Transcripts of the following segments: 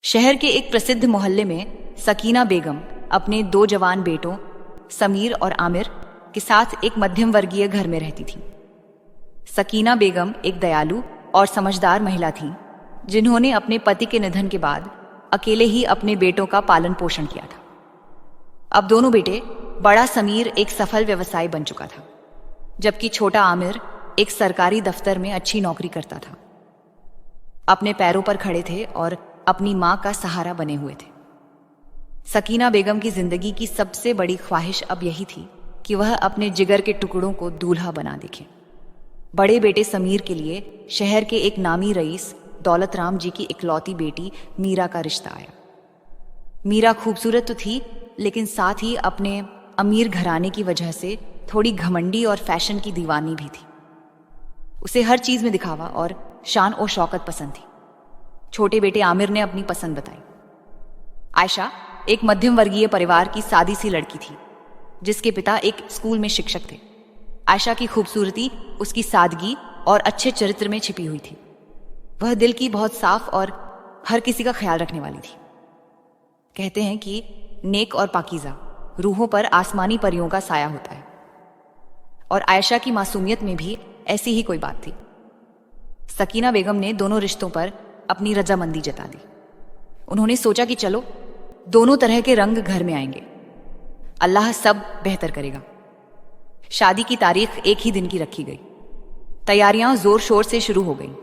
शहर के एक प्रसिद्ध मोहल्ले में सकीना बेगम अपने दो जवान बेटों समीर और आमिर के साथ एक मध्यम वर्गीय घर में रहती थी। सकीना बेगम एक दयालु और समझदार महिला थी जिन्होंने अपने पति के निधन के बाद अकेले ही अपने बेटों का पालन पोषण किया था। अब दोनों बेटे, बड़ा समीर एक सफल व्यवसायी बन चुका था, जबकि छोटा आमिर एक सरकारी दफ्तर में अच्छी नौकरी करता था। अपने पैरों पर खड़े थे और अपनी मां का सहारा बने हुए थे। सकीना बेगम की जिंदगी की सबसे बड़ी ख्वाहिश अब यही थी कि वह अपने जिगर के टुकड़ों को दूल्हा बना देखे। बड़े बेटे समीर के लिए शहर के एक नामी रईस दौलत राम जी की इकलौती बेटी मीरा का रिश्ता आया। मीरा खूबसूरत तो थी, लेकिन साथ ही अपने अमीर घराने की वजह से थोड़ी घमंडी और फैशन की दीवानी भी थी। उसे हर चीज में दिखावा और शान और शौकत पसंद थी। छोटे बेटे आमिर ने अपनी पसंद बताई। आयशा एक मध्यम वर्गीय परिवार की सादी सी लड़की थी, जिसके पिता एक स्कूल में शिक्षक थे। आयशा की खूबसूरती उसकी सादगी और अच्छे चरित्र में छिपी हुई थी। वह दिल की बहुत साफ और हर किसी का ख्याल रखने वाली थी। कहते हैं कि नेक और पाकीज़ा रूहों पर आसमानी परियों का साया होता है, और आयशा की मासूमियत में भी ऐसी ही कोई बात थी। सकीना बेगम ने दोनों रिश्तों पर अपनी रजामंदी जता दी। उन्होंने सोचा कि चलो, दोनों तरह के रंग घर में आएंगे, अल्लाह सब बेहतर करेगा। शादी की तारीख एक ही दिन की रखी गई। तैयारियां जोर शोर से शुरू हो गईं।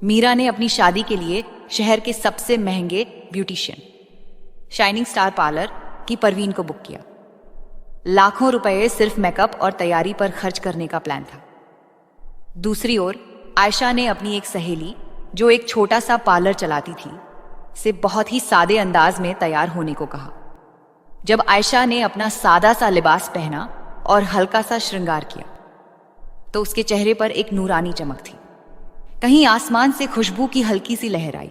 मीरा ने अपनी शादी के लिए शहर के सबसे महंगे ब्यूटिशियन शाइनिंग स्टार पार्लर की परवीन को बुक किया। लाखों रुपए सिर्फ मेकअप और तैयारी पर खर्च करने का प्लान था। दूसरी ओर आयशा ने अपनी एक सहेली, जो एक छोटा सा पार्लर चलाती थी, से बहुत ही सादे अंदाज में तैयार होने को कहा। जब आयशा ने अपना सादा सा लिबास पहना और हल्का सा श्रृंगार किया, तो उसके चेहरे पर एक नूरानी चमक थी। कहीं आसमान से खुशबू की हल्की सी लहर आई,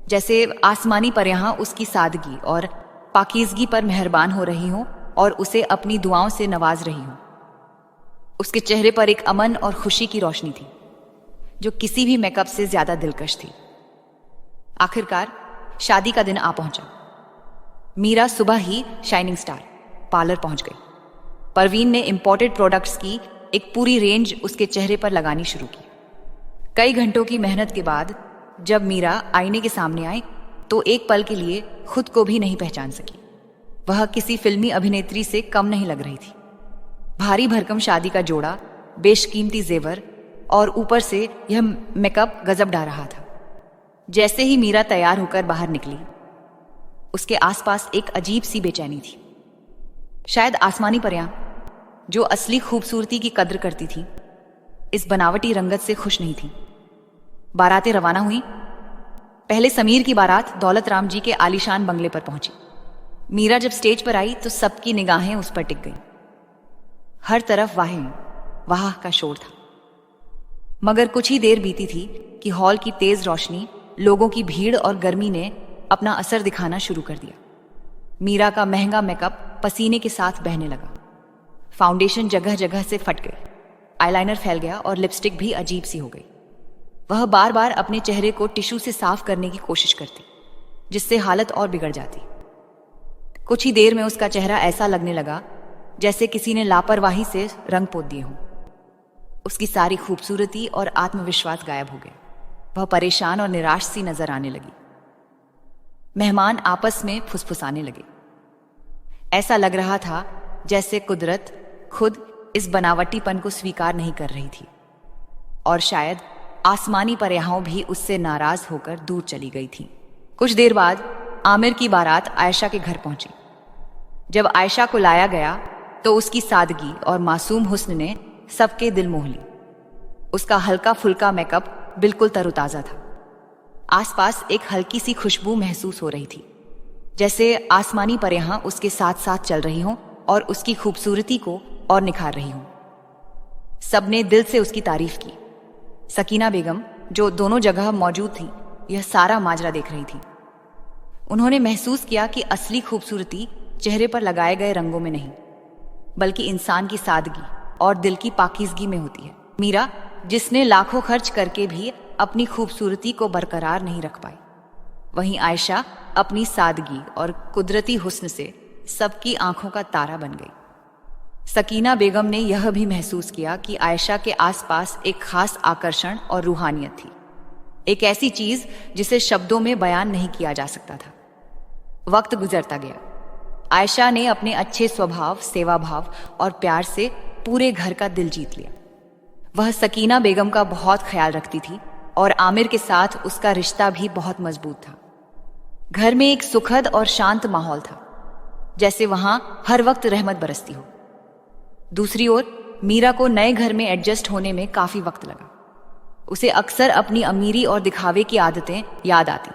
जैसे आसमानी परियां उसकी सादगी और पाकीज़गी पर मेहरबान हो रही हों और उसे अपनी दुआओं से नवाज रही हों। उसके चेहरे पर एक अमन और खुशी की रोशनी थी, जो किसी भी मेकअप से ज्यादा दिलकश थी। आखिरकार शादी का दिन आ पहुंचा। मीरा सुबह ही शाइनिंग स्टार पार्लर पहुंच गई। परवीन ने इंपोर्टेड प्रोडक्ट्स की एक पूरी रेंज उसके चेहरे पर लगानी शुरू की। कई घंटों की मेहनत के बाद जब मीरा आईने के सामने आई, तो एक पल के लिए खुद को भी नहीं पहचान सकी। वह किसी फिल्मी अभिनेत्री से कम नहीं लग रही थी। भारी भरकम शादी का जोड़ा, बेशकीमती जेवर और ऊपर से यह मेकअप गजब ढा रहा था। जैसे ही मीरा तैयार होकर बाहर निकली, उसके आसपास एक अजीब सी बेचैनी थी। शायद आसमानी परियां, जो असली खूबसूरती की कद्र करती थी, इस बनावटी रंगत से खुश नहीं थी। बारातें रवाना हुई। पहले समीर की बारात दौलत राम जी के आलीशान बंगले पर पहुंची। मीरा जब स्टेज पर आई तो सबकी निगाहें उस पर टिक गईं। हर तरफ वाह का शोर था। मगर कुछ ही देर बीती थी कि हॉल की तेज रोशनी, लोगों की भीड़ और गर्मी ने अपना असर दिखाना शुरू कर दिया। मीरा का महंगा मेकअप पसीने के साथ बहने लगा। फाउंडेशन जगह जगह से फट गई, आईलाइनर फैल गया और लिपस्टिक भी अजीब सी हो गई। वह बार बार अपने चेहरे को टिश्यू से साफ करने की कोशिश करती, जिससे हालत और बिगड़ जाती। कुछ ही देर में उसका चेहरा ऐसा लगने लगा जैसे किसी ने लापरवाही से रंग पोत दिए हों। उसकी सारी खूबसूरती और आत्मविश्वास गायब हो गया। वह परेशान और निराश सी नजर आने लगी। मेहमान आपस में फुसफुसाने लगे। ऐसा लग रहा था जैसे कुदरत खुद इस बनावटीपन को स्वीकार नहीं कर रही थी, और शायद आसमानी परियां भी उससे नाराज होकर दूर चली गई थी। कुछ देर बाद आमिर की बारात आयशा के घर पहुंची। जब आयशा को लाया गया तो उसकी सादगी और मासूम हुस्न ने सबके दिल मोह ली। उसका हल्का फुल्का मेकअप बिल्कुल तरोताजा था। आसपास एक हल्की सी खुशबू महसूस हो रही थी, जैसे आसमानी परियां उसके साथ साथ चल रही हों और उसकी खूबसूरती को और निखार रही हों। सबने दिल से उसकी तारीफ की। सकीना बेगम, जो दोनों जगह मौजूद थी, यह सारा माजरा देख रही थी। उन्होंने महसूस किया कि असली खूबसूरती चेहरे पर लगाए गए रंगों में नहीं, बल्कि इंसान की सादगी और दिल की पाकीज़गी में होती है। मीरा, जिसने लाखों खर्च करके भी अपनी खूबसूरती को बरकरार नहीं रख पाई, वहीं आयशा अपनी सादगी और कुदरती हुस्न से सबकी आंखों का तारा बन गई। सकीना बेगम ने यह भी महसूस किया कि आयशा के आसपास एक खास आकर्षण और रूहानियत थी, एक ऐसी चीज जिसे शब्दों में बयान नहीं किया जा सकता था। वक्त गुजरता गया। आयशा ने अपने अच्छे स्वभाव, सेवा भाव और प्यार से पूरे घर का दिल जीत लिया। वह सकीना बेगम का बहुत ख्याल रखती थी और आमिर के साथ उसका रिश्ता भी बहुत मजबूत था। घर में एक सुखद और शांत माहौल था, जैसे वहां हर वक्त रहमत बरसती हो। दूसरी ओर मीरा को नए घर में एडजस्ट होने में काफी वक्त लगा। उसे अक्सर अपनी अमीरी और दिखावे की आदतें याद आती,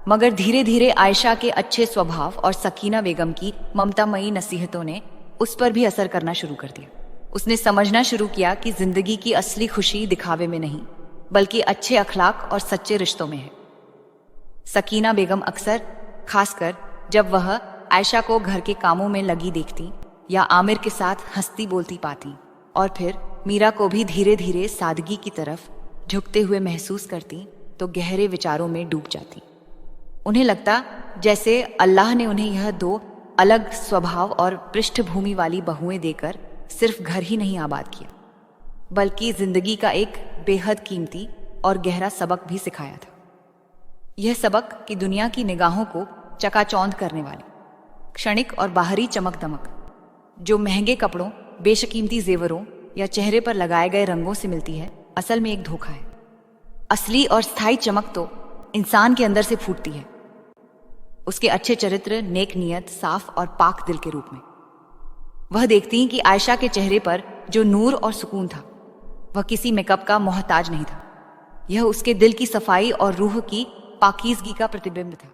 मगर धीरे धीरे आयशा के अच्छे स्वभाव और सकीना बेगम की ममतामयी नसीहतों ने उस पर भी असर करना शुरू कर दिया। उसने समझना शुरू किया कि जिंदगी की असली खुशी दिखावे में नहीं, बल्कि अच्छे अखलाक और सच्चे रिश्तों में है। सकीना बेगम अक्सर, खासकर जब वह आयशा को घर के कामों में लगी देखती या आमिर के साथ हंसती बोलती पाती, और फिर मीरा को भी धीरे धीरे सादगी की तरफ झुकते हुए महसूस करती, तो गहरे विचारों में डूब जाती। उन्हें लगता जैसे अल्लाह ने उन्हें यह दो अलग स्वभाव और पृष्ठभूमि वाली बहुएं देकर सिर्फ घर ही नहीं आबाद किया, बल्कि जिंदगी का एक बेहद कीमती और गहरा सबक भी सिखाया था। यह सबक कि दुनिया की निगाहों को चकाचौंध करने वाली क्षणिक और बाहरी चमक दमक, जो महंगे कपड़ों, बेशकीमती जेवरों या चेहरे पर लगाए गए रंगों से मिलती है, असल में एक धोखा है। असली और स्थायी चमक तो इंसान के अंदर से फूटती है, उसके अच्छे चरित्र, नेक नियत, साफ और पाक दिल के रूप में। वह देखती कि आयशा के चेहरे पर जो नूर और सुकून था, वह किसी मेकअप का मोहताज नहीं था। यह उसके दिल की सफाई और रूह की पाकीज़गी का प्रतिबिंब था।